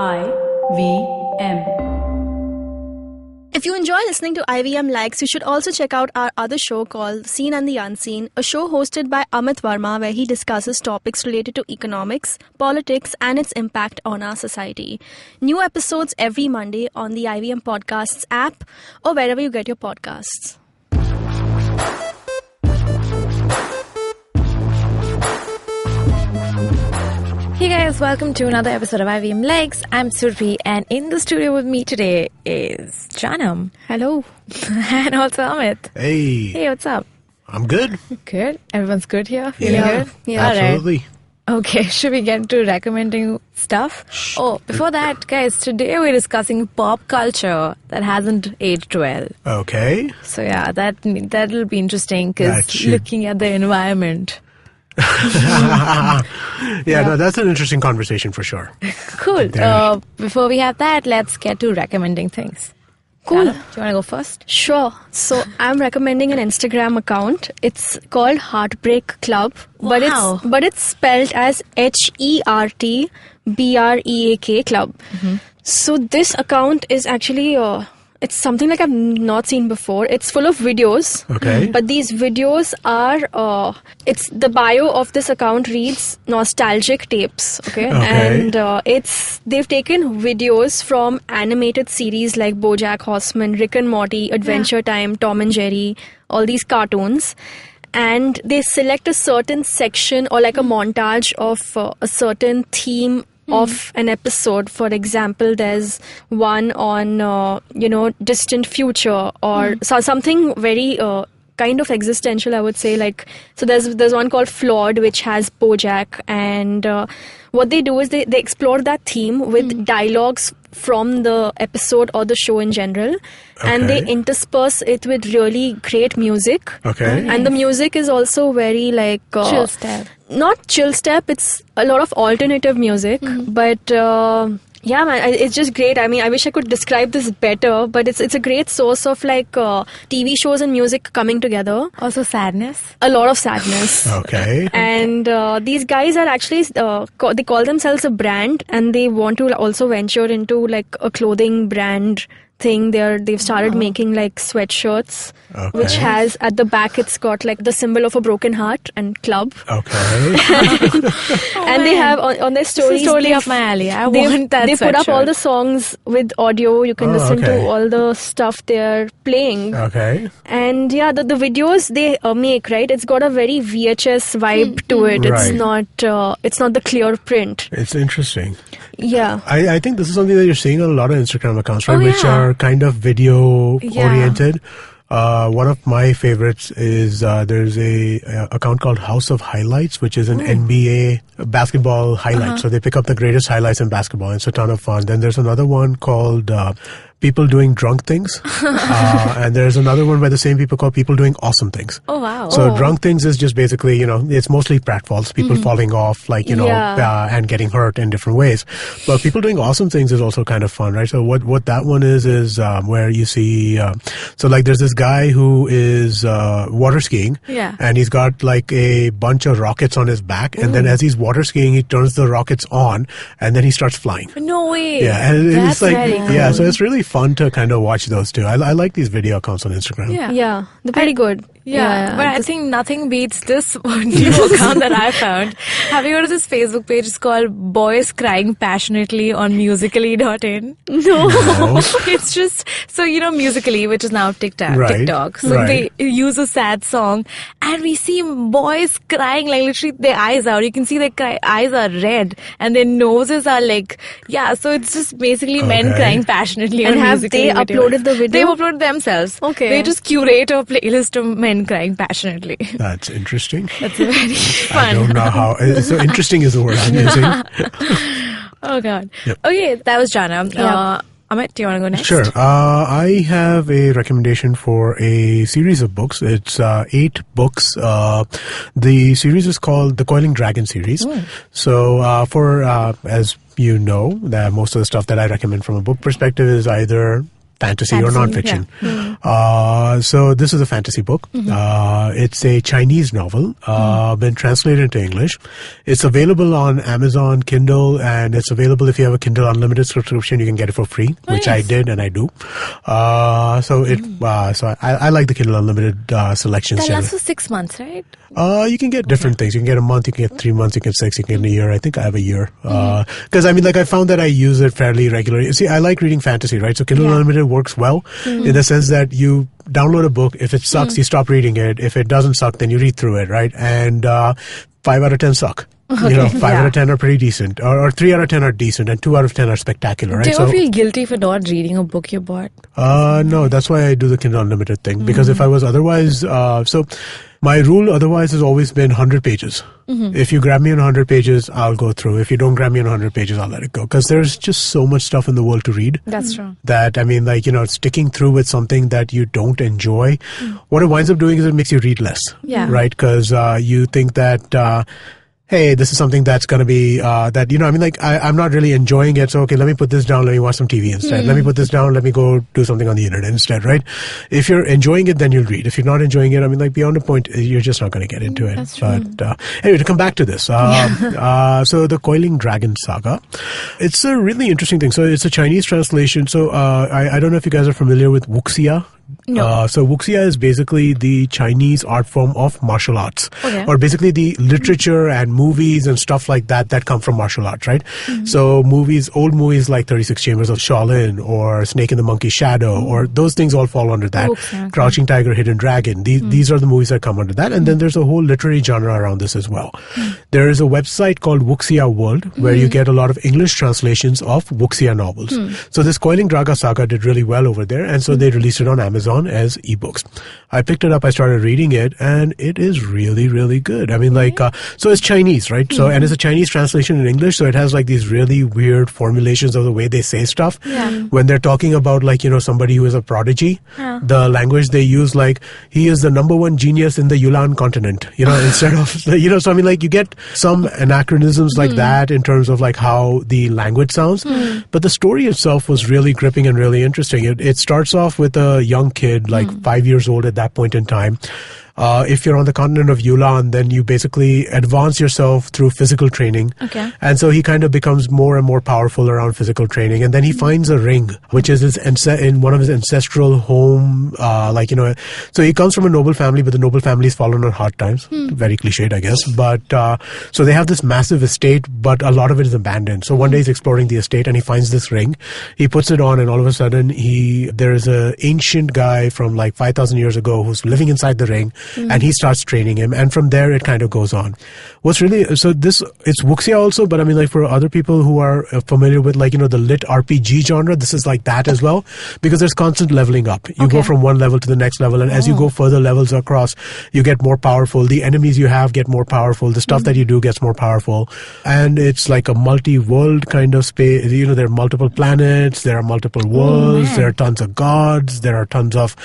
IVM. If you enjoy listening to IVM Likes, you should also check out our other show called Seen and the Unseen, a show hosted by Amit Verma where he discusses topics related to economics, politics, and its impact on our society. New episodes every Monday on the IVM Podcasts app or wherever you get your podcasts. Hey guys, welcome to another episode of IVM Likes. I'm Survi, and in the studio with me today is Janam. Hello. And also Amit. Hey. Hey, what's up? I'm good. Good? Everyone's good here? Feeling Yeah. good? Yeah. Absolutely. Alright. Okay, should we get to recommending stuff? Oh, before that, guys, today we're discussing pop culture that hasn't aged well. Okay. So yeah, that'll be interesting That because should- looking at the environment. No, that's an interesting conversation for sure. Cool. There. Before we have that, let's get to recommending things. Cool. Janam, do you want to go first? Sure. So I'm recommending an Instagram account. It's called Heartbreak Club, Wow. but it's spelled as HERTBREAK Club. Mm-hmm. So this account is actually it's something like I've not seen before. It's full of videos. Okay. But these videos are it's the bio of this account reads nostalgic tapes. Okay. Okay. And they've taken videos from animated series like BoJack Horseman, Rick and Morty, Adventure Time, Tom and Jerry, all these cartoons. And they select a certain section or like a montage of a certain theme of an episode. For example, there's one on distant future or something very kind of existential, I would say. Like, so there's one called Flawed, which has BoJack, and what they do is they explore that theme with dialogues from the episode or the show in general, and they Okay. intersperse it with really great music. Okay. And the music is also very like Chill step. not chill step, it's a lot of alternative music, but yeah, man, it's just great. I mean, I wish I could describe this better, but it's a great source of like TV shows and music coming together. Also sadness. A lot of sadness. Okay. And these guys are actually they call themselves a brand, and they want to also venture into like a clothing brand thing. They've started making like sweatshirts, which Okay. has at the back it's got like the symbol of a broken heart and club. Okay. And they have on their stories. This is totally they've- up my alley. I they've- want that They put up all sweatshirt. the songs with audio. You can Oh, listen okay. to all the stuff they're playing. Okay. And yeah, the videos they make, right? It's got a very VHS vibe to it. It's Right. not the clear print. It's interesting. Yeah. I think this is something that you're seeing on a lot of Instagram accounts, right? Oh, Which yeah. are kind of video Yeah. oriented. One of my favorites is there's a account called House of Highlights, which is an NBA basketball highlight. So they pick up the greatest highlights in basketball. It's a ton of fun. Then there's another one called People Doing Drunk Things. And there's another one by the same people called People Doing Awesome Things. Oh, wow. So drunk things is just basically, it's mostly pratfalls, people falling off, like, Yeah. and getting hurt in different ways. But people doing awesome things is also kind of fun, right? So what that one is where you see, so like there's this guy who is water skiing, Yeah. and he's got like a bunch of rockets on his back, and then as he's water skiing, he turns the rockets on, and then he starts flying. No way. Yeah, and That's it's like, very cool. yeah, so it's really fun to kind of watch those too. I like these video accounts on Instagram. Yeah. Yeah. They're pretty good. Yeah, but I think nothing beats this new account that I found. Have you heard of this Facebook page? It's called Boys Crying Passionately on Musical.ly.in. No. No. It's just, so Musical.ly, which is now TikTok. Right, TikTok. So right. they use a sad song, and we see boys crying, like literally their eyes out. You can see their eyes are red, and their noses are like, yeah. So it's just basically men Okay. crying passionately. And on have Musical.ly they video. uploaded the video? They've uploaded themselves. Okay. They just curate a playlist of men crying passionately. That's interesting. That's very I don't fun. know how. So interesting is the word I'm using. Oh God. Yep. Okay, that was Jana. Yeah. Amit, do you want to go next? Sure. I have a recommendation for a series of books. It's 8 books. The series is called the Coiling Dragon series. So as you know, that most of the stuff that I recommend from a book perspective is either fantasy or non-fiction. So this is a fantasy book. It's a Chinese novel, been translated into English. It's available on Amazon Kindle, and it's available if you have a Kindle Unlimited subscription. You can get it for free, which I did and I do. So I like the Kindle Unlimited selections. That lasts for 6 months, right? You can get different things. You can get a month, you can get 3 months, you can get 6, you can get a year. I think I have a year. Because I mean, like I found that I use it fairly regularly. See, I like reading fantasy, right? So Kindle Unlimited works well in the sense that you download a book. If it sucks, you stop reading it. If it doesn't suck, then you read through it, right? And 5 out of 10 suck. You know, 5 out of 10 are pretty decent, or 3 out of 10 are decent, and 2 out of 10 are spectacular, right? Do you ever feel guilty for not reading a book you bought? No, that's why I do the Kindle Unlimited thing. Because if I was otherwise, so my rule otherwise has always been 100 pages. If you grab me on 100 pages, I'll go through. If you don't grab me on 100 pages, I'll let it go. Because there's just so much stuff in the world to read. That's true. That, I mean, like, you know, sticking through with something that you don't enjoy, what it winds up doing is it makes you read less. Right? Because you think that... hey, this is something that's going to be, that, you know, I mean, like, I'm not really enjoying it. So, okay, let me put this down. Let me watch some TV instead. Let me put this down. Let me go do something on the internet instead, right? If you're enjoying it, then you'll read. If you're not enjoying it, I mean, like, beyond a point, you're just not going to get into it. That's true. But anyway, to come back to this. So the Coiling Dragon Saga, it's a really interesting thing. So it's a Chinese translation. So I don't know if you guys are familiar with wuxia. No. So wuxia is basically the Chinese art form of martial arts, or basically the literature and movies and stuff like that come from martial arts, right? So old movies like 36 Chambers of Shaolin or Snake in the Monkey's Shadow, or those things all fall under that. Crouching Tiger, Hidden Dragon. These are the movies that come under that. And then there's a whole literary genre around this as well. There is a website called Wuxia World where you get a lot of English translations of wuxia novels. So this Coiling Dragon Saga did really well over there, and so they released it on Amazon as ebooks. I picked it up, I started reading it, and it is really, really good. I mean, like, so it's Chinese, right? So, and it's a Chinese translation in English, so it has like these really weird formulations of the way they say stuff. When they're talking about, like, you know, somebody who is a prodigy, the language they use, like, he is the #1 genius in the Yulan continent, you know, instead of, you know, so I mean, like, you get some anachronisms like that in terms of like how the language sounds, but the story itself was really gripping and really interesting. It starts off with a young kid, like 5 years old at that point in time. If you're on the continent of Yulan, then you basically advance yourself through physical training. Okay. And so he kind of becomes more and more powerful around physical training. And then he finds a ring, which is in one of his ancestral home, like, you know, so he comes from a noble family, but the noble family's fallen on hard times. Very cliched, I guess. But, so they have this massive estate, but a lot of it is abandoned. So one day he's exploring the estate and he finds this ring. He puts it on, and all of a sudden there is an ancient guy from like 5,000 years ago who's living inside the ring. And he starts training him, and from there it kind of goes on. What's really, so it's wuxia also, but I mean, like, for other people who are familiar with, like, you know, the lit RPG genre, this is like that as well, because there's constant leveling up. You go from one level to the next level, and as you go further levels across, you get more powerful. The enemies you have get more powerful. The stuff that you do gets more powerful. And it's like a multi-world kind of space. You know, there are multiple planets, there are multiple worlds, there are tons of gods, there are tons of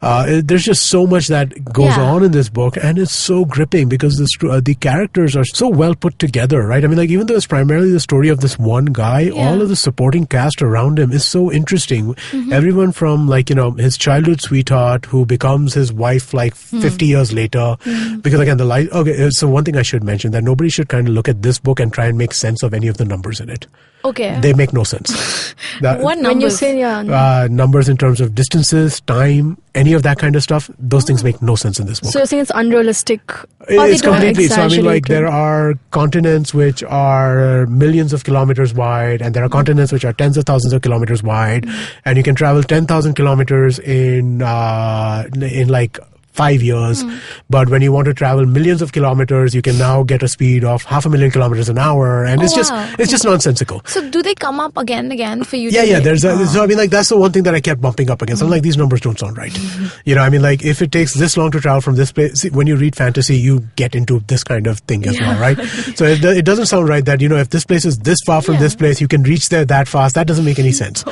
there's just so much that goes on in this book, and it's so gripping because the characters are so well put together, right? I mean, like, even though it's primarily the story of this one guy, all of the supporting cast around him is so interesting. Everyone from, like, you know, his childhood sweetheart who becomes his wife like 50 years later, because again, so one thing I should mention, that nobody should kind of look at this book and try and make sense of any of the numbers in it. Okay. They make no sense. What numbers? When you say, numbers in terms of distances, time, any of that kind of stuff, those things make no sense in this book. so you're saying it's unrealistic? It's completely. So I mean, like, there are continents which are millions of kilometers wide, and there are continents which are tens of thousands of kilometers wide, and you can travel 10,000 kilometers in like 5 years. But when you want to travel millions of kilometers, you can now get a speed of 500,000 kilometers an hour, and it's just nonsensical. So do they come up again and again for you? So I mean, like, that's the one thing that I kept bumping up against. I'm like, these numbers don't sound right. You know, I mean, like, if it takes this long to travel from this place, see, when you read fantasy, you get into this kind of thing as well, right? So it doesn't sound right that, you know, if this place is this far from this place, you can reach there that fast. That doesn't make any sense.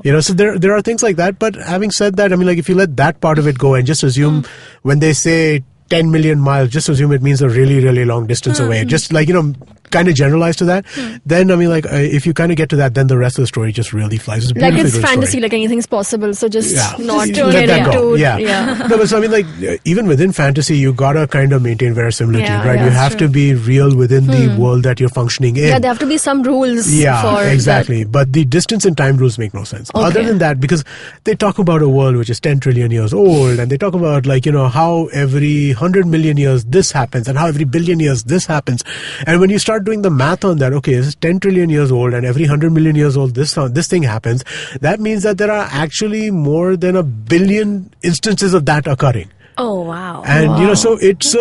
You know, so there are things like that. But having said that, I mean, like, if you let that part of it go and just assume when they say 10 million miles, just assume it means a really, really long distance away. Just like, you know, kind of generalize to that, then I mean, like if you kind of get to that, then the rest of the story just really flies. It's a Like beautifully it's written fantasy, story. like anything's possible. So just not Just get let that go. into Yeah. No, but so I mean, like even within fantasy, you gotta kind of maintain verisimilitude, Yeah, right? yeah, you that's have to be real within the world that you're functioning in. Yeah, there have to be some rules. Yeah, for exactly. But the distance and time rules make no sense. Okay. Other than that, because they talk about a world which is 10 trillion years old, and they talk about like, how every 100 million years this happens, and how every billion years this happens. And when you start doing the math on that, okay, it's 10 trillion years old, and every 100 million years old this thing happens. That means that there are actually more than a billion instances of that occurring. Oh, wow. And so it's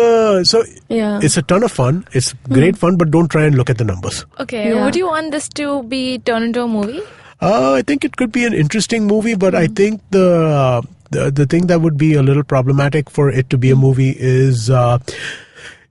Yeah. it's a ton of fun. It's great fun, but don't try and look at the numbers. Okay, Yeah. would you want this to be turned into a movie? I think it could be an interesting movie, but I think the thing that would be a little problematic for it to be a movie is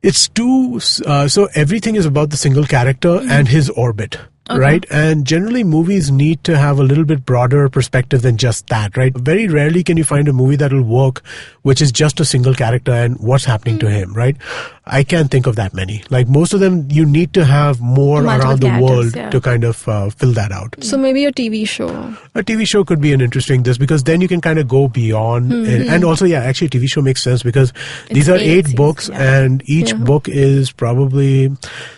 it's too so everything is about the single character and his orbit. Okay. Right? And generally movies need to have a little bit broader perspective than just that, right? Very rarely can you find a movie that'll work which is just a single character and what's happening to him, right? I can't think of that many. Like most of them, you need to have more Multiple around the characters, world yeah. to kind of fill that out. So maybe a TV show. A TV show could be an interesting because then you can kind of go beyond it. And also, actually a TV show makes sense because these are 8 seasons, books yeah. and each book is probably,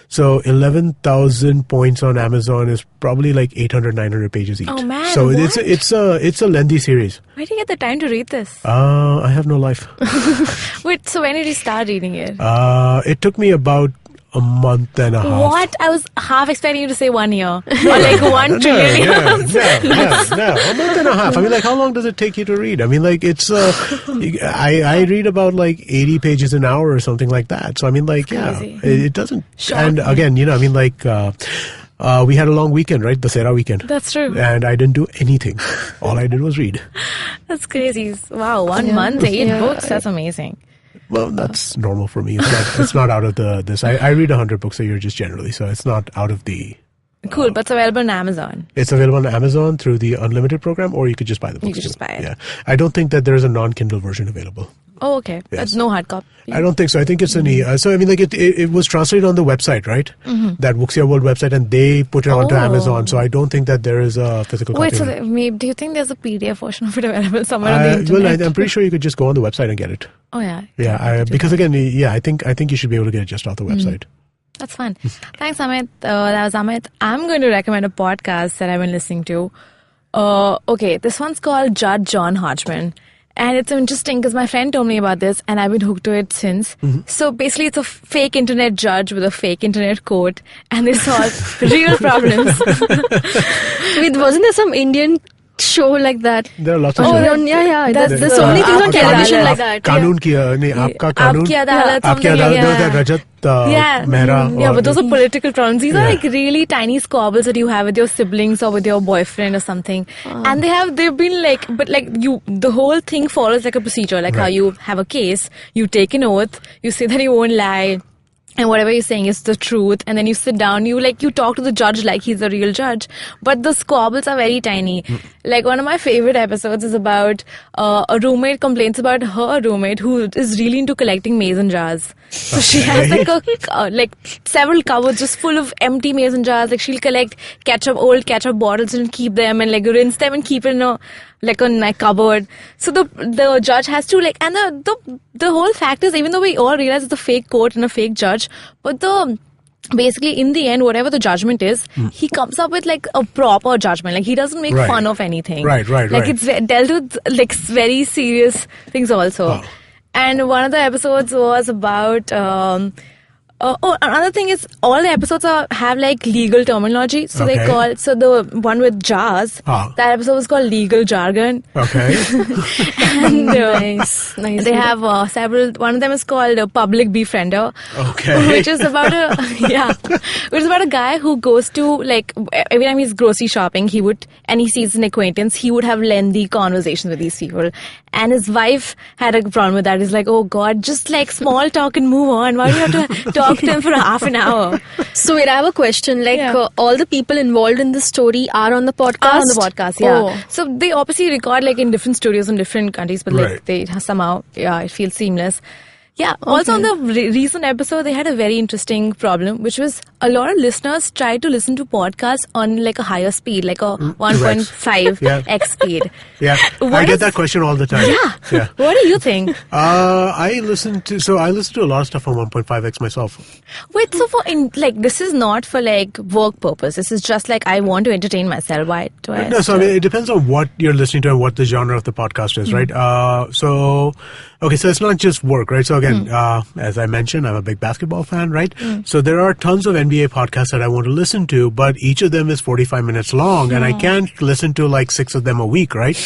so 11,000 points on Amazon is probably like 800, 900 pages each. Oh, man, So what? it's a lengthy series. Where do you get the time to read this? I have no life. Wait, so when did you start reading it? It took me about a month and a half. What? I was half expecting you to say 1 year. Or like 1 trillion years. No, a month and a half. I mean, like, how long does it take you to read? I mean, like, it's, I read about like 80 pages an hour or something like that. So, I mean, like, crazy. it doesn't. Shocking. And again, I mean, like, we had a long weekend, right? The Sera weekend. That's true. And I didn't do anything. All I did was read. That's crazy. Wow, 1 month, 8 Yeah. books. That's amazing. Well, that's normal for me. It's not out of this. I read 100 books a year just generally, so it's not out of the. Cool, but it's available on Amazon. It's available on Amazon through the Unlimited program, or you could just buy the books. could just buy it. Yeah, I don't think that there is a non-Kindle version available. Oh, okay. Yes. That's no hard copy. I don't think so. I think it's an so I mean, like it was translated on the website, right? That Wuxia World website, and they put it onto Oh. Amazon. So I don't think that there is a physical Wait, copy. so of it. maybe do you think there's a PDF version of it available somewhere on the internet? Well, I'm pretty sure you could just go on the website and get it. Oh yeah. Yeah, because again, I think you should be able to get it just off the website. That's fun. Thanks, Amit. That was Amit. I'm going to recommend a podcast that I've been listening to. Okay, this one's called Judge John Hodgman. And it's interesting because my friend told me about this and I've been hooked to it since. So basically it's a fake internet judge with a fake internet court and they solve real problems. Wait, wasn't there some Indian show like that? There are lots of Oh, shows. yeah. That's There's so many things on Aapki television Adalat. like that. कानून की नहीं आपका कानून Aapki Adalat, आपकी something like अदालत that. में रजत Mehra Yeah, or- but those are political problems. These are Yeah. like really tiny squabbles that you have with your siblings or with your boyfriend or something. And they've been like, but like the whole thing follows like a procedure, like how Right. you have a case, you take an oath, you say that you won't lie. And whatever you're saying is the truth. And then you sit down, you talk to the judge like he's a real judge. But the squabbles are very tiny. Like one of my favorite episodes is about a roommate complains about her roommate who is really into collecting mason jars. So she has like several cupboards just full of empty mason jars. Like she'll collect old ketchup bottles and keep them and like rinse them and keep it in a cupboard. So the judge has to and the whole fact is, even though we all realize it's a fake court and a fake judge, but basically in the end, whatever the judgment is, he comes up with like a proper judgment. Like he doesn't make Right. fun of anything. Right. Like it's dealt with like very serious things also. Oh. And one of the episodes was about another thing is all the episodes have like legal terminology. So they Okay. the one with jars, that episode was called legal jargon. Okay. And Nice. they have several. One of them is called Public Befriender, Okay. which is about a guy who goes to like every time he's grocery shopping, and he sees an acquaintance, he would have lengthy conversations with these people. And his wife had a problem with that. He's like, oh God, just like small talk and move on. Why do you have to talk to him for half an hour? So wait, I have a question. Like Yeah. all the people involved in the story are on the podcast? On the podcast, yeah. Oh. So they obviously record like in different studios in different countries, but like Right. they somehow, it feels seamless. Yeah. Also, on the recent episode, they had a very interesting problem, which was a lot of listeners tried to listen to podcasts on like a higher speed, like a 1.5 x speed. Yeah, I get that question all the time. Yeah. What do you think? I listen to a lot of stuff on 1.5x myself. Wait, so this is not for like work purpose. This is just like I want to entertain myself. Why do I? No, so I mean, it depends on what you're listening to and what the genre of the podcast is, right? So it's not just work, right? So again, as I mentioned, I'm a big basketball fan, right? So there are tons of NBA podcasts that I want to listen to, but each of them is 45 minutes long, and I can't listen to like 6 of them a week, right?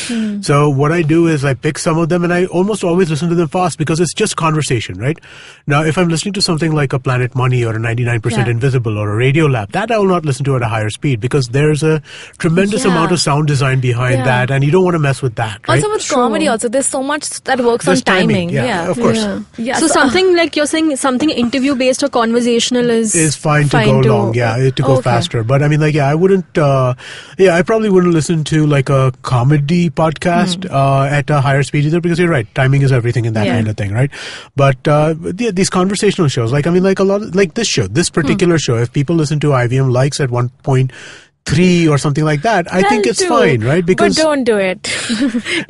So what I do is I pick some of them, and I almost always listen to them fast because it's just conversation, right? Now, if I'm listening to something like a Planet Money or a 99% Invisible or a Radio Lab, that I will not listen to at a higher speed because there's a tremendous amount of sound design behind that, and you don't want to mess with that, right? Also with comedy, there's so much that works on timing. Yeah, of course. Yeah. So something like you're saying, something interview based or conversational is fine to go long, to go faster. But I mean, I wouldn't. I probably wouldn't listen to like a comedy podcast at a higher speed either, because you're right, timing is everything in that kind of thing, right? But these conversational shows, like a lot of, like this show, this particular show, if people listen to IVM likes at 1.3 or something like that, I think it's fine, right? Because but don't do it.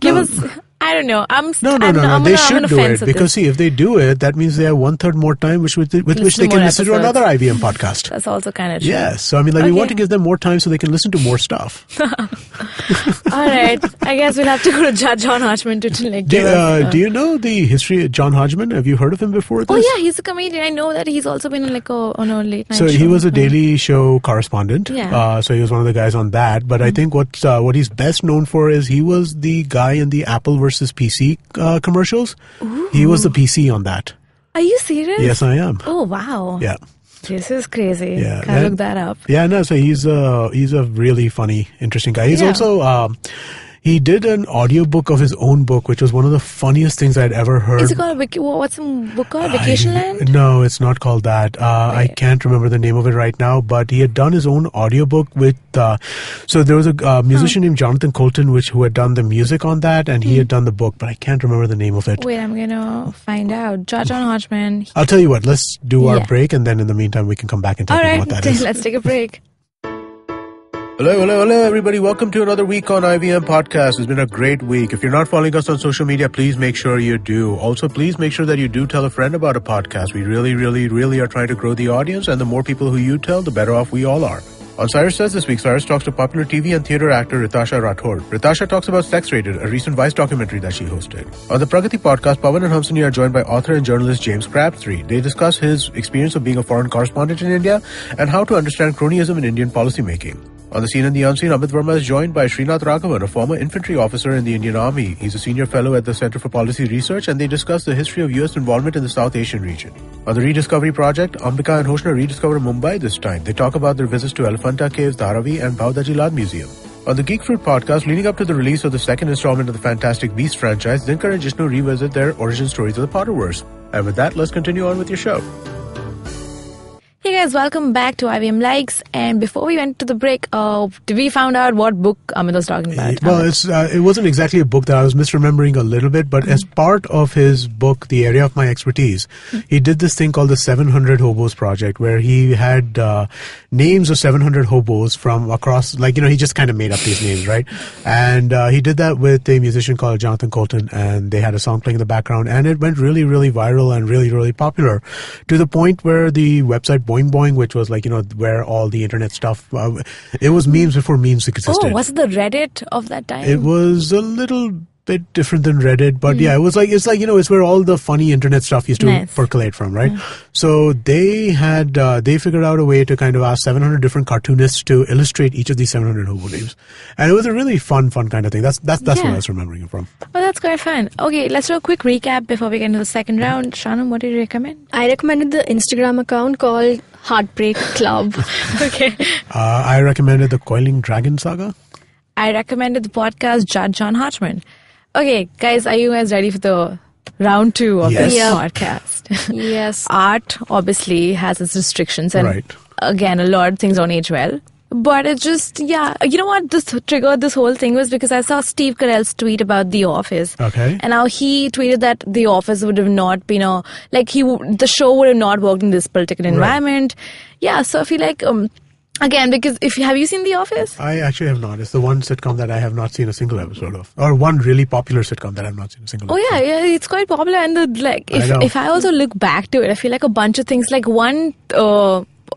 Give us. I don't know. No. They should do it because see, if they do it, that means they have 1/3 more time, with which they can listen to another IVM podcast. That's also kind of true. Yes. So I mean, we want to give them more time so they can listen to more stuff. All right. I guess we'll have to go to Judge John Hodgman to give us. Do you know the history of John Hodgman? Have you heard of him before this? Oh yeah, he's a comedian. I know that he's also been on a late night show. So he was a Daily Show correspondent. Yeah. So he was one of the guys on that. But I think what he's best known for is he was the guy in the Apple versus PC commercials. Ooh. He was the PC on that. Are you serious? Yes, I am. Oh, wow. Yeah. This is crazy. Yeah. Can I look that up? Yeah, no, so he's a really funny, interesting guy. He's also... he did an audiobook of his own book, which was one of the funniest things I'd ever heard. Is it called what's the book called? Vacation Land? No, it's not called that. I can't remember the name of it right now, but he had done his own audiobook with, so there was a musician named Jonathan Colton, who had done the music on that, and he had done the book, but I can't remember the name of it. Wait, I'm going to find out. Judge John Hodgman. I'll tell you what, let's do our break, and then in the meantime, we can come back and talk about what that is. Let's take a break. Hello, everybody. Welcome to another week on IVM Podcast. It's been a great week. If you're not following us on social media, please make sure you do. Also, please make sure that you do tell a friend about a podcast. We really, really, really are trying to grow the audience, and the more people who you tell, the better off we all are. On Cyrus Says this week, Cyrus talks to popular TV and theater actor Ritasha Rathod. Ritasha talks about Sex Rated, a recent Vice documentary that she hosted. On the Pragati podcast, Pawan and Hamsani are joined by author and journalist James Crabtree. They discuss his experience of being a foreign correspondent in India and how to understand cronyism in Indian policymaking. On the Scene and the Unseen, Amit Verma is joined by Srinath Raghavan, a former infantry officer in the Indian Army. He's a senior fellow at the Center for Policy Research, and they discuss the history of U.S. involvement in the South Asian region. On the Rediscovery Project, Ambika and Hoshna rediscover Mumbai this time. They talk about their visits to Elephanta Caves, Dharavi, and Bhaudaji Lal Museum. On the Geek Fruit podcast, leading up to the release of the second installment of the Fantastic Beasts franchise, Dinkar and Jishnu revisit their origin stories of the Potterverse. And with that, let's continue on with your show. Hey guys, welcome back to IVM Likes. And before we went to the break, we found out what book Amit was talking about. Well, it wasn't exactly a book that I was misremembering a little bit, but as part of his book, The Area of My Expertise, he did this thing called the 700 Hobos Project, where he had names of 700 hobos from across, he just kind of made up these names, right? And he did that with a musician called Jonathan Colton, and they had a song playing in the background, and it went really, really viral and really, really popular, to the point where the website Boing Boing, which was where all the internet stuff, it was memes before memes existed. Oh, was it the Reddit of that time? It was a little bit different than Reddit, but yeah, it was it's where all the funny internet stuff used to percolate from, right? So they had they figured out a way to kind of ask 700 different cartoonists to illustrate each of these 700 hobo names, and it was a really fun kind of thing. That's what I was remembering it from. Oh, that's quite fun. Okay, let's do a quick recap before we get into the second round. Shanam, what did you recommend? I recommended the Instagram account called Heartbreak Club. Okay. I recommended the Coiling Dragon Saga. I recommended the podcast Judge John Hodgman. Okay, guys, are you guys ready for the round 2 of this podcast? Yes. Art obviously has its restrictions, and again, a lot of things don't age well. But it just, yeah. You know what? This triggered this whole thing was because I saw Steve Carell's tweet about The Office. Okay. And now he tweeted that The Office would have not been the show would have not worked in this political environment. Yeah, so I feel like, again, because have you seen The Office? I actually have not. It's the one sitcom that I have not seen a single episode of. Or one really popular sitcom that I have not seen a single episode. Oh yeah, it's quite popular. And if I also look back to it, I feel like a bunch of things, like one,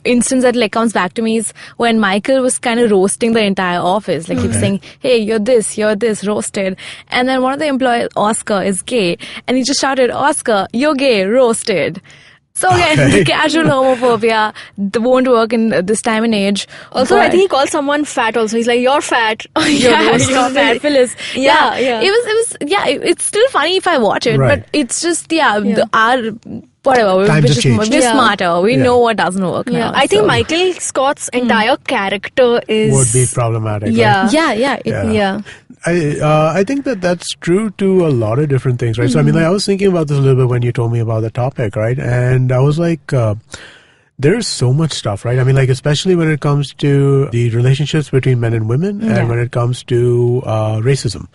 instance that like comes back to me is when Michael was kind of roasting the entire office. Like he was saying, hey, you're this, roasted. And then one of the employees, Oscar, is gay. And he just shouted, Oscar, you're gay, roasted. So again, the casual homophobia won't work in this time and age. Also, I think he called someone fat also. He's like, you're fat. You're fat, Phyllis. Yeah. It's still funny if I watch it, but it's just, whatever. We're smarter. We know what doesn't work now. I think Michael Scott's entire character would be problematic. Yeah. I think that's true to a lot of different things, right? So I mean, I was thinking about this a little bit when you told me about the topic, right? And I was like, there's so much stuff, right? I mean, like, especially when it comes to the relationships between men and women, and when it comes to racism.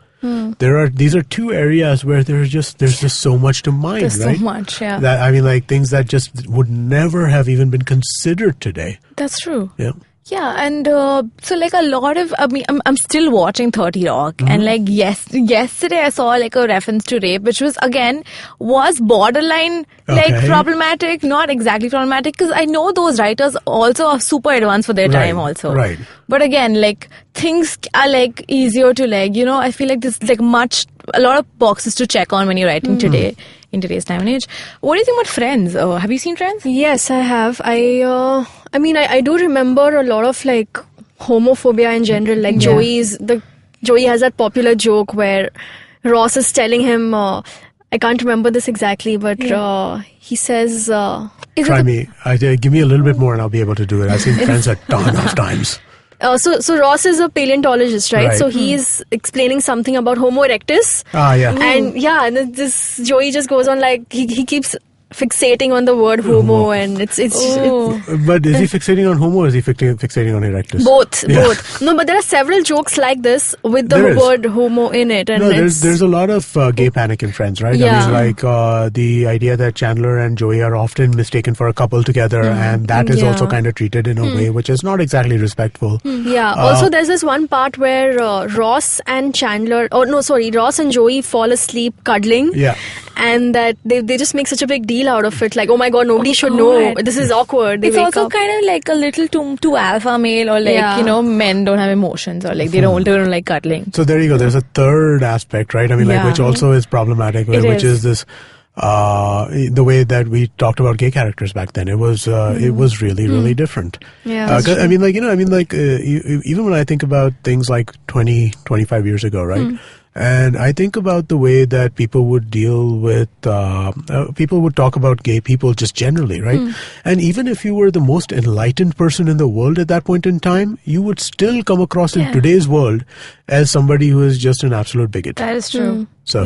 These are two areas where there's just so much to mine, there's right? So much, yeah. That, I mean, like, things that just would never have even been considered today. That's true. Yeah. Yeah, and so like a lot of, I mean, I'm still watching 30 Rock, and like yesterday I saw like a reference to rape, which was borderline like problematic, not exactly problematic, because I know those writers also are super advanced for their time also. Right. But again, like things are like easier to like, I feel like there's like a lot of boxes to check on when you're writing today. In today's time and age. What do you think about Friends? Have you seen Friends? Yes, I have. I do remember a lot of like homophobia in general. Like Joey has that popular joke where Ross is telling him, I can't remember this exactly, but he says, try me. Give me a little bit more and I'll be able to do it. I've seen Friends a ton of times. So Ross is a paleontologist, right? So he is explaining something about Homo erectus. And this Joey just goes on like he keeps fixating on the word homo, and it's but is he fixating on homo or is he fixating on erectus? Both. No, but there are several jokes like this with the word homo in it. And there's a lot of gay panic in Friends, right? Yeah. I mean, like the idea that Chandler and Joey are often mistaken for a couple together, and that is also kind of treated in a way which is not exactly respectful. Also there's this one part where Ross and Joey fall asleep cuddling. And that they just make such a big deal out of it. Like, oh my god, nobody should know. This is awkward. It's also kind of like a little too alpha male, or like, men don't have emotions, or like they don't like cuddling. So there you go. There's a third aspect, right? I mean, like, which also is problematic, which is this, the way that we talked about gay characters back then. It was really, really different. Yeah. I mean, like, even when I think about things like 25 years ago, right? And I think about the way that people would deal with, people would talk about gay people just generally, right? And even if you were the most enlightened person in the world at that point in time, you would still come across in today's world as somebody who is just an absolute bigot. That is true. So,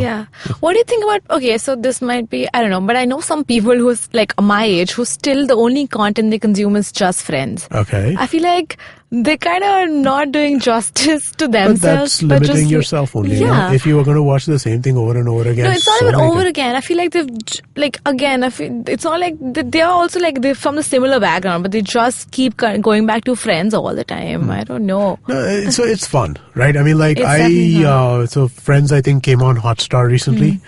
what do you think about, so this might be, I don't know, but I know some people who's like my age who still the only content they consume is just Friends. Okay. I feel like they kind of are not doing justice to themselves. But that's limiting yourself only. Yeah. If you were going to watch the same thing over and over again. No, it's not even over again. I feel like they've, like, again, it's not like, they are also like, they're from the similar background, but they just keep going back to Friends all the time. I don't know. No, so it's fun, right? I mean, like, so Friends, I think, came on Hotstar recently.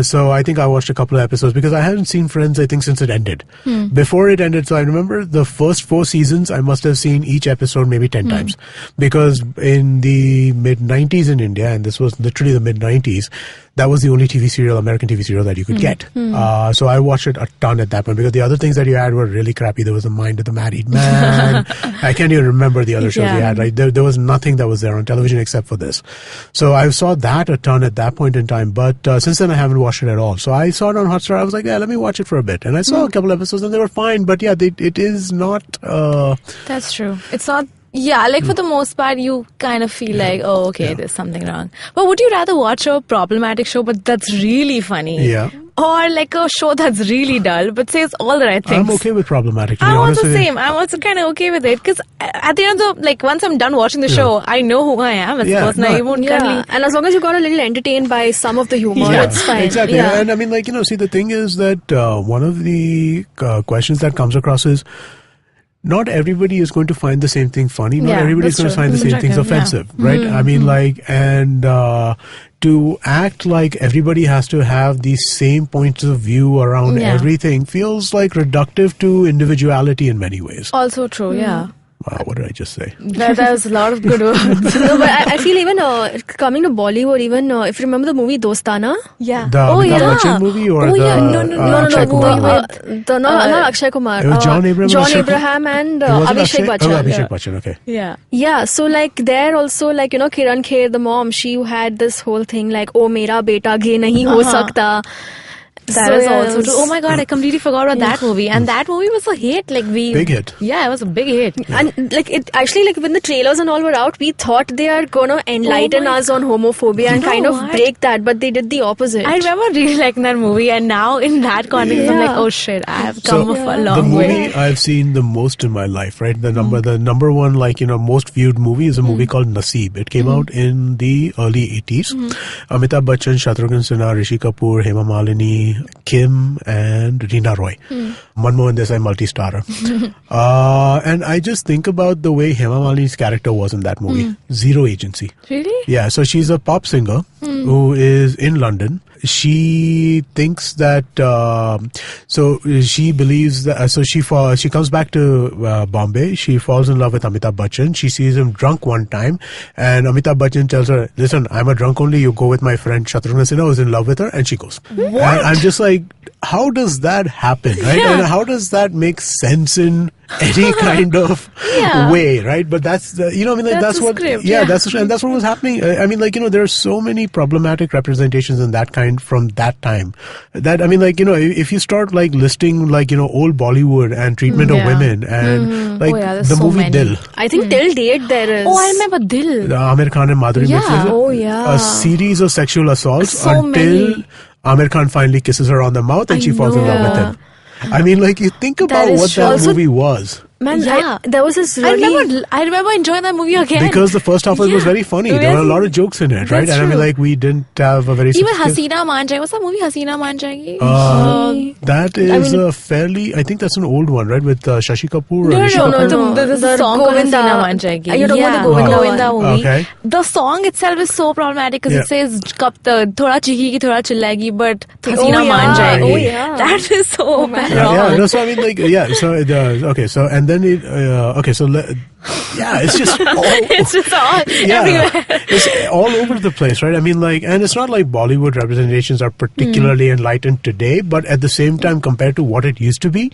So I think I watched a couple of episodes because I hadn't seen Friends, I think, since it ended. Before it ended, so I remember the first 4 seasons, I must have seen each episode maybe 10 times. Because in the mid-90s in India, and this was literally the mid-90s, that was the only American TV serial that you could get. So I watched it a ton at that point because the other things that you had were really crappy. There was The Mind of the Married Man. I can't even remember the other shows we had, right? There was nothing that was there on television except for this. So I saw that a ton at that point in time. But since then, I haven't watched it at all. So I saw it on Hotstar. I was like, let me watch it for a bit. And I saw a couple episodes and they were fine. But it is not... That's true. It's not... Yeah, like for the most part, you kind of feel like, there's something wrong. But would you rather watch a problematic show but that's really funny? or like a show that's really dull but says all the right things. I'm okay with problematic. To be I'm honest also with you. same. I'm also kind of okay with it because at the end of like once I'm done watching the show, I know who I am as a person. I won't Yeah, and as long as you got a little entertained by some of the humor, Yeah, it's fine. exactly. Yeah. And I mean, like, see, the thing is that one of the questions that comes across is not everybody is going to find the same thing funny. Not everybody is going to find the same things offensive, right? I mean, like, and to act like everybody has to have these same points of view around everything feels like reductive to individuality in many ways. Also true, Wow, what did I just say? That was a lot of good words. No, but I feel even coming to Bollywood, even if you remember the movie Dostana. Yeah. The Amitabh Bachchan movie or the Akshay Kumar movie? Not Akshay Kumar. It was John Abraham. John Abraham and It wasn't Abhishek Bachchan. Oh, Abhishek Bachchan, okay. Yeah. Yeah, so like there also like Kiran Kher, the mom, she had this whole thing like, oh, mera beta gay nahi ho sakta. That is also true. Oh my god, I completely forgot about that movie. And that movie was a hit. Like big hit. Yeah, it was a big hit. And like it actually, like when the trailers and all were out, we thought they are gonna enlighten us on homophobia and kind of break that, but they did the opposite. I remember really liking that movie, and now in that context, I'm like, oh shit, I have come a long way. The movie I've seen the most in my life, right? The number one, like, most viewed movie is a movie called Naseeb. It came out in the early 80s. Amitabh Bachchan, Shatrughan Sinha, Rishi Kapoor, Hema Malini, Kim, and Reena Roy. Manmohan Desai, multi-starrer. And I just think about the way Hema Malini's character was in that movie. Zero agency. Really? Yeah, so she's a pop singer who is in London. She thinks that, so she believes that, so she comes back to Bombay. She falls in love with Amitabh Bachchan. She sees him drunk one time, and Amitabh Bachchan tells her, listen, I'm a drunk only, you go with my friend Shatrughan Sinha, who's in love with her, and she goes. What? And I'm just like, how does that happen, right? And how does that make sense in any kind of way, right? But that's the, I mean, like, that's what, script, and that's what was happening. I mean, like, there are so many problematic representations in that kind from that time that, I mean, like, if you start like listing like, old Bollywood and treatment of women and like the movie many. Dil. I think till date there is. Oh, I remember Dil. Amir Khan and Madhuri Mishra. Oh, yeah. A series of sexual assaults So until many. Amir Khan finally kisses her on the mouth and she falls in love with him. I mean, like, you think about is what true. that Also, movie was. Man, Yeah. there was this really... I remember enjoying that movie again. Because the first half of it was very funny. There were a lot of jokes in it, right? That's And I mean, true. like, we didn't have a very... Even Hasina Maan Jayegi. What's that movie? Hasina Maan Jayegi? That is a fairly... I think that's an old one, right? With Shashi Kapoor? No, Rishi no, Kapoor? no. There's a The song called Govinda. Hasina Maan Jayegi. You're talking about the Govinda one. movie. Okay. The song itself is so problematic because it says thoda chiki thoda chillayegi, but Hasina Maan Jayegi. Oh, yeah. That is so bad. Yeah, no, so I mean, like, so it okay, so, and then it, it's just all... It's just all everywhere. It's all over the place, right? I mean, like, and it's not like Bollywood representations are particularly enlightened today, but at the same time, compared to what it used to be,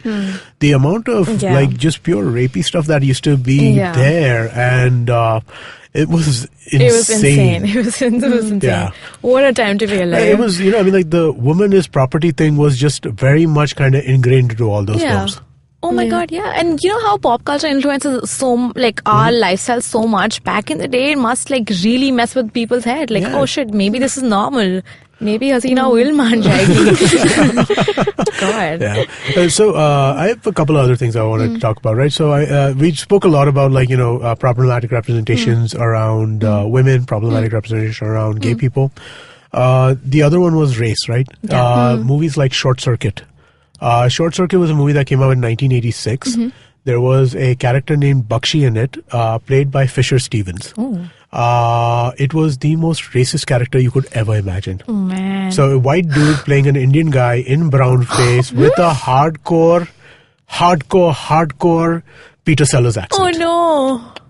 the amount of like just pure rapey stuff that used to be there, and it was insane. It was insane. It was insane. Yeah. What a time to be alive. It was, I mean, like, the woman is property thing was just very much kind of ingrained into all those films. Oh my god, yeah. And you know how pop culture influences so, like, our lifestyle so much? Back in the day, it must, like, really mess with people's head. Like, oh shit, maybe this is normal. Maybe Hasina will maan jayegi. God. Yeah. So I have a couple of other things I wanted to talk about, right? So we spoke a lot about, like, problematic representations around women, problematic representation around gay people. The other one was race, right? Movies like Short Circuit. Short Circuit was a movie that came out in 1986. There was a character named Bakshi in it, played by Fisher Stevens. It was the most racist character you could ever imagine. Oh, man. So a white dude playing an Indian guy in brown face with a hardcore Peter Sellers accent. Oh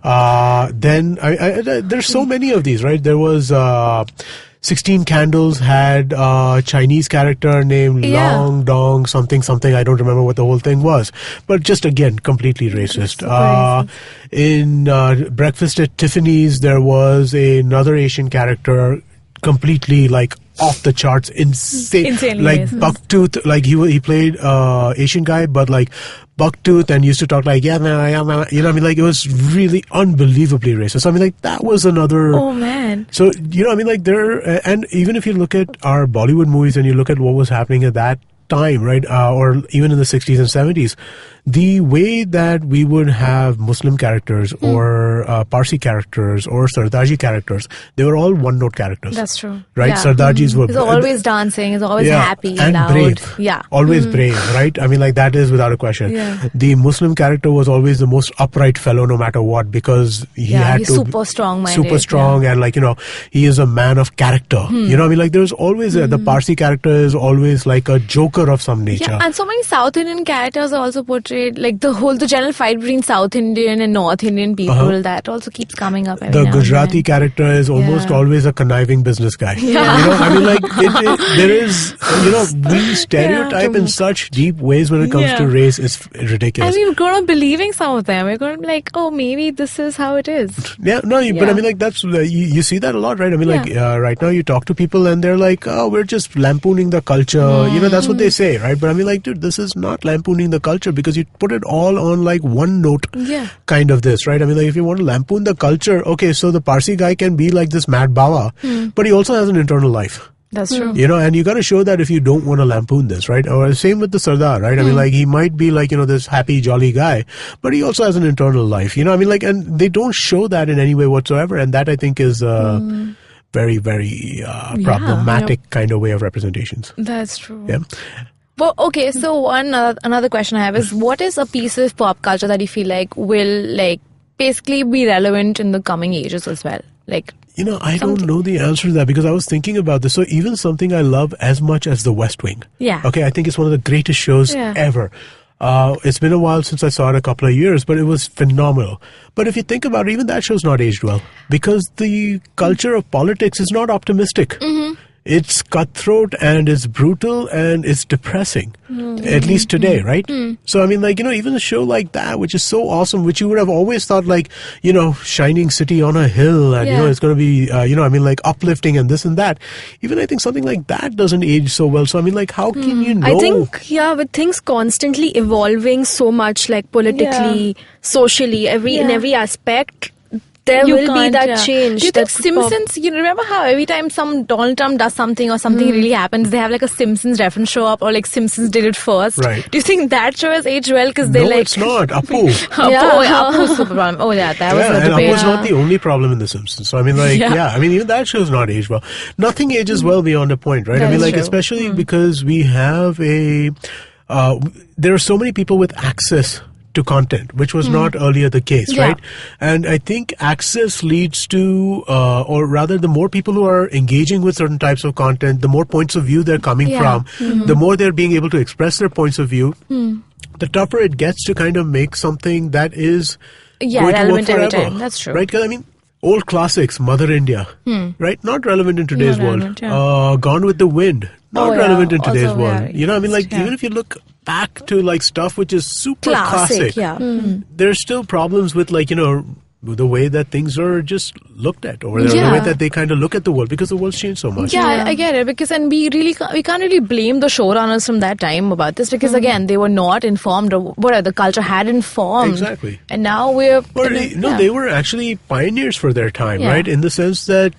no. Then there's so many of these, right? There was 16 Candles had a Chinese character named Long Dong something. I don't remember what the whole thing was, but just again completely racist. In Breakfast at Tiffany's, there was another Asian character completely like off the charts, Insanely like racist. Bucktooth, like he played Asian guy, but like Bucktooth, and used to talk like, yeah, man, you know what I mean? Like, it was really unbelievably racist. I mean, like, that was another... Oh, man. So, you know, I mean, like, and even if you look at our Bollywood movies and you look at what was happening at that time, right, or even in the 60s and 70s, the way that we would have Muslim characters or Parsi characters or Sardaji characters, they were all one-note characters. That's true. Right? Yeah. Sardajis were... He's always dancing. He's always happy, and loud. brave. Yeah. Always brave, right? I mean, like, that is without a question. Yeah. The Muslim character was always the most upright fellow no matter what, because he had he's to... super strong-minded. Super strong, and like, you know, he is a man of character. You know what I mean? Like, there's always... the Parsi character is always like a joker of some nature. Yeah, and so many South Indian characters are also portrayed, like the general fight between South Indian and North Indian people, that also keeps coming up every The now and Gujarati then. character is almost always a conniving business guy. Yeah. You know, I mean, like, there is, you know, we stereotype in such deep ways when it comes to race. It's ridiculous. And we've grown up believing some of them. We're going to be like, oh, maybe this is how it is. Yeah, no, but I mean, like, that's, you see that a lot, right? I mean, like, right now you talk to people and they're like, oh, we're just lampooning the culture. You know, that's what they say, right? But I mean, like, dude, this is not lampooning the culture, because you put it all on like one note kind of this, right? I mean, like, if you want to lampoon the culture, okay, so the Parsi guy can be like this mad bawa, but he also has an internal life. That's true. You know, and you got to show that if you don't want to lampoon this, right? Or same with the Sardar, right? I mean, like, he might be like, you know, this happy, jolly guy, but he also has an internal life. You know, I mean, like, and they don't show that in any way whatsoever, and that I think is very, very problematic kind of way of representations. That's true. Yeah. Well, okay, so another question I have is, what is a piece of pop culture that you feel like will like basically be relevant in the coming ages as well? Like, you know, I don't know the answer to that, because I was thinking about this. So even something I love as much as The West Wing. Yeah. Okay, I think it's one of the greatest shows ever. It's been a while since I saw it, a couple of years, but it was phenomenal. But if you think about it, even that show's not aged well, because the culture of politics is not optimistic. It's cutthroat and it's brutal and it's depressing, at least today, right? So, I mean, like, you know, even a show like that, which is so awesome, which you would have always thought like, you know, shining city on a hill and, you know, it's going to be, you know, I mean, like, uplifting and this and that. Even I think something like that doesn't age so well. So, I mean, like, how can you know? I think, with things constantly evolving so much, like politically, socially, in every aspect, there will be that change. Do you think Simpsons, you remember how every time Donald Trump does something or something really happens, they have like a Simpsons reference show up, or like Simpsons did it first? Right. Do you think that show has aged well? Because they it's not. Apu. Apu's super problem. Oh yeah, that was a and debate. Apu's not the only problem in The Simpsons. So, I mean, like, I mean, even that show's not aged well. Nothing ages well beyond a point, right? That I mean, is like, true. especially because we have there are so many people with access to content, which was not earlier the case, right? And I think access leads to, or rather, the more people who are engaging with certain types of content, the more points of view they're coming from, the more they're being able to express their points of view, the tougher it gets to kind of make something that is going to work relevant every forever. time. That's true. Right? Because, I mean, old classics, Mother India, right? Not relevant in today's relevant, world. Gone with the Wind, not relevant in today's Also, world. You know, I mean, like, even if you look back to like stuff which is super classic, there's still problems with, like, you know, the way that things are just looked at, or the way that they kind of look at the world, because the world's changed so much. Yeah, I get it, because and we can't really blame the showrunners from that time about this, because again, they were not informed, or whatever, the culture hadn't formed. Exactly. And now we're they were actually pioneers for their time, right? In the sense that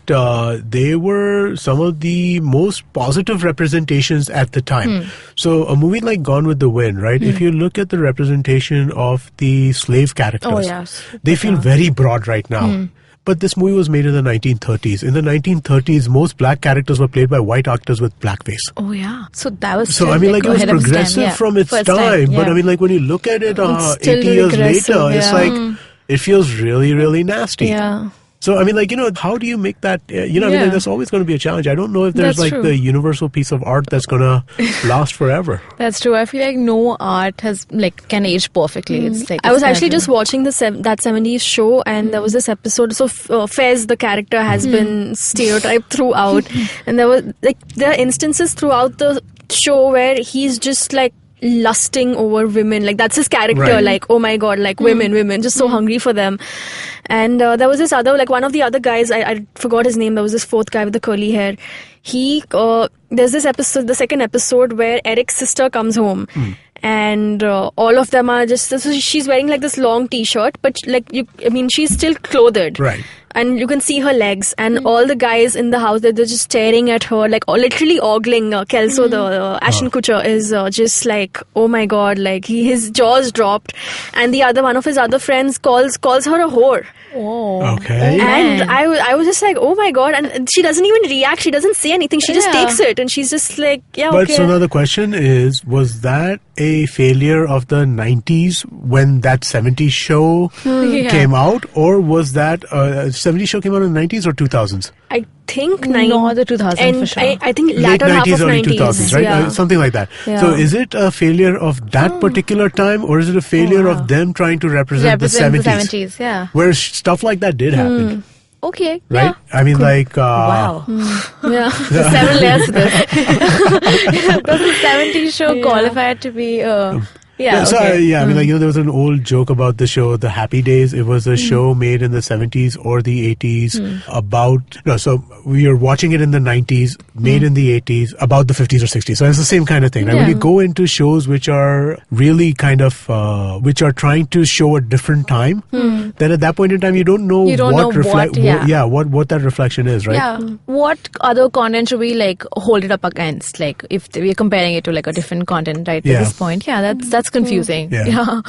they were some of the most positive representations at the time. So a movie like Gone with the Wind, right? If you look at the representation of the slave characters, they feel very broad right now. But this movie was made in the 1930s. In the 1930s, most black characters were played by white actors with blackface. Oh yeah, so that was so. I mean, like, it was progressive from its time. But I mean, like, when you look at it 80 years later, it's like it feels really, really nasty. Yeah. So, I mean, like, you know, how do you make that, you know, I mean, like, that's always going to be a challenge. I don't know if there's, That's like, true. the universal piece of art that's going to last forever. That's true. I feel like no art can age perfectly. It's like I was actually just watching that 70s show, and there was this episode. So Fez, the character, has been stereotyped throughout, and there are instances throughout the show where he's just like lusting over women. Like that's his character. Right. Like, oh my god, like women, just so hungry for them. And there was this other, like one of the other guys, I forgot his name. There was this fourth guy with the curly hair. He there's this episode, the second episode, where Eric's sister comes home. And all of them are just, so she's wearing like this long t-shirt, but like she's still clothed. Right. And you can see her legs, and all the guys in the house, they're just staring at her, like literally ogling. Kelso, the Ashton Kutcher, is just like, oh my god, like his jaws dropped, and the other one of his other friends calls her a whore. Oh. Okay. And I was just like, oh my god, and she doesn't even react, she doesn't say anything, she just takes it, and she's just like, yeah, But okay. so now the question is, was that a failure of the 90s when that 70s show came out, or was that 70s show came out in the 90s or 2000s? I think No, the 2000s for sure. I think Late latter half 90s, of early 90s, 2000s, right? yeah. Something like that. Yeah. So is it a failure of that particular time, or is it a failure of them trying to represent the 70s? Yeah. Where stuff like that did happen, Okay. right? Yeah. I mean, like... Wow. Yeah. There's several layers to this. Does the 70s show qualify to be... Yeah, So, okay. I mean, like, there was an old joke about the show, The Happy Days. It was a show made in the 70s or the 80s about, so we are watching it in the 90s, made in the 80s, about the 50s or 60s. So it's the same kind of thing, right? When you go into shows which are really kind of, which are trying to show a different time, then at that point in time, you don't know what that reflection is, right? Yeah. What other content should we like hold it up against? Like if we're comparing it to like a different content, right? At this point, that's confusing. Yeah.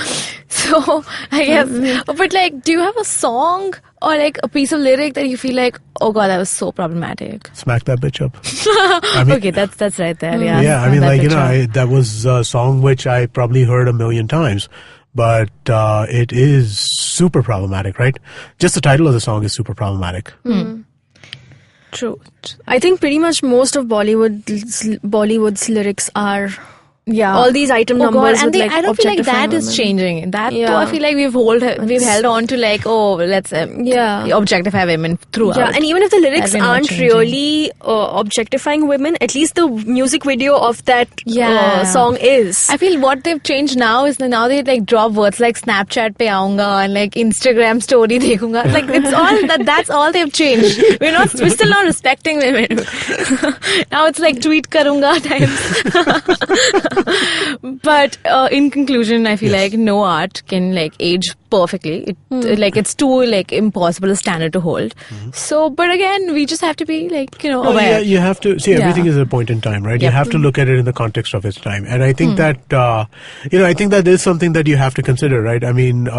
So I guess, but like, do you have a song or like a piece of lyric that you feel like, oh god, that was so problematic? Smack that bitch up. I mean, Okay, that's right there. Yeah. yeah, I mean, like, that was a song which I probably heard a million times. But it is super problematic, right? Just the title of the song is super problematic. True. I think pretty much most of Bollywood's lyrics are Yeah. all these item Oh numbers God. And with like I don't feel like objectifying that is women. changing. That Yeah. though, I feel like we've held on to like, oh, let's objectify women throughout. Yeah, and even if the lyrics That we're not aren't changing. really objectifying women, at least the music video of that song is. I feel what they've changed now is that now they like drop words like Snapchat pe aunga and like Instagram story dekhunga. Like it's all that's all they've changed. We're still not respecting women. Now it's like tweet karunga times. But in conclusion, I feel like no art can like age perfectly. It's too like impossible a standard to hold. So, but again, we just have to be like aware. Yeah, you have to see everything is a point in time, right? You have to look at it in the context of its time, and I think that I think that is something that you have to consider, right? I mean,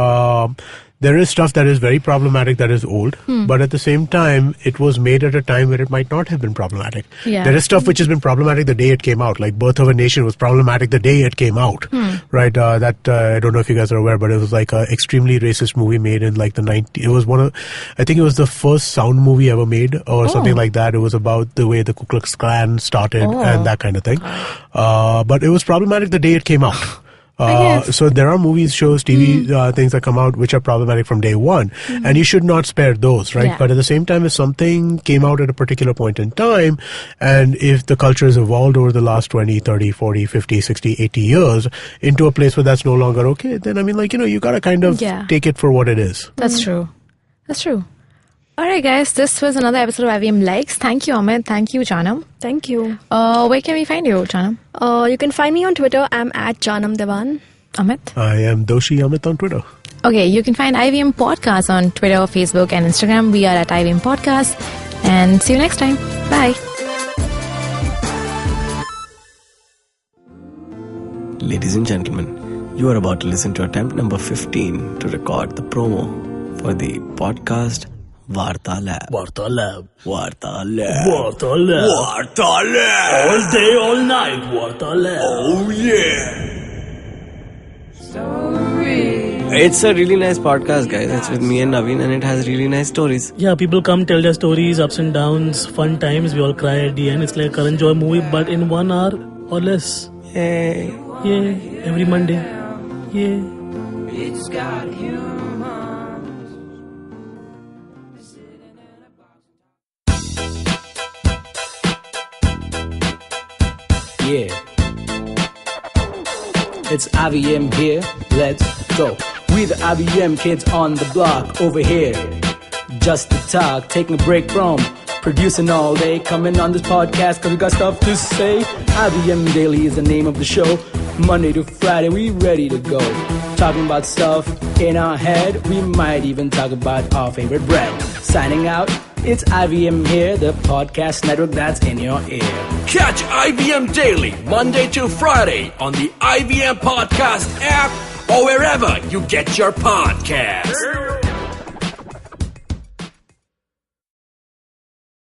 there is stuff that is very problematic that is old, but at the same time, it was made at a time where it might not have been problematic. Yeah. There is stuff which has been problematic the day it came out, like Birth of a Nation was problematic the day it came out, right? That I don't know if you guys are aware, but it was like an extremely racist movie made in like the 90s. It was I think it was the first sound movie ever made or something like that. It was about the way the Ku Klux Klan started and that kind of thing. But it was problematic the day it came out. So there are movies, shows, TV things that come out which are problematic from day one, and you should not spare those, right? Yeah. But at the same time, if something came out at a particular point in time, and if the culture has evolved over the last 20, 30, 40, 50, 60, 80 years into a place where that's no longer okay, then I mean, like, you gotta kind of take it for what it is. That's true. That's true. Alright guys, this was another episode of IVM Likes. Thank you, Amit. Thank you, Janam. Thank you. Where can we find you, Janam? You can find me on Twitter. I'm at Janam Devan. Amit? I am Doshi Amit on Twitter. Okay, you can find IVM Podcast on Twitter, Facebook, and Instagram. We are at IVM Podcast. And see you next time. Bye. Ladies and gentlemen, you are about to listen to attempt number 15 to record the promo for the podcast Vartalab. Vartalab. Vartalab. Vartalab. Vartalab. All day, all night, Vartalab. Oh yeah. It's a really nice podcast, guys. It's with me and Naveen, and it has really nice stories. Yeah, people come tell their stories, ups and downs, fun times. We all cry at the end. It's like a Karan Joy movie, but in 1 hour or less. Yay. Yeah, every Monday. Yeah. Yeah. It's IVM here, let's go. We the IVM kids on the block over here. Just to talk, taking a break from producing all day. Coming on this podcast cause we got stuff to say. IVM Daily is the name of the show. Monday to Friday, we ready to go. Talking about stuff in our head. We might even talk about our favorite bread. Signing out, it's IVM here, the podcast network that's in your ear. Catch IVM Daily Monday to Friday on the IVM Podcast app or wherever you get your podcasts.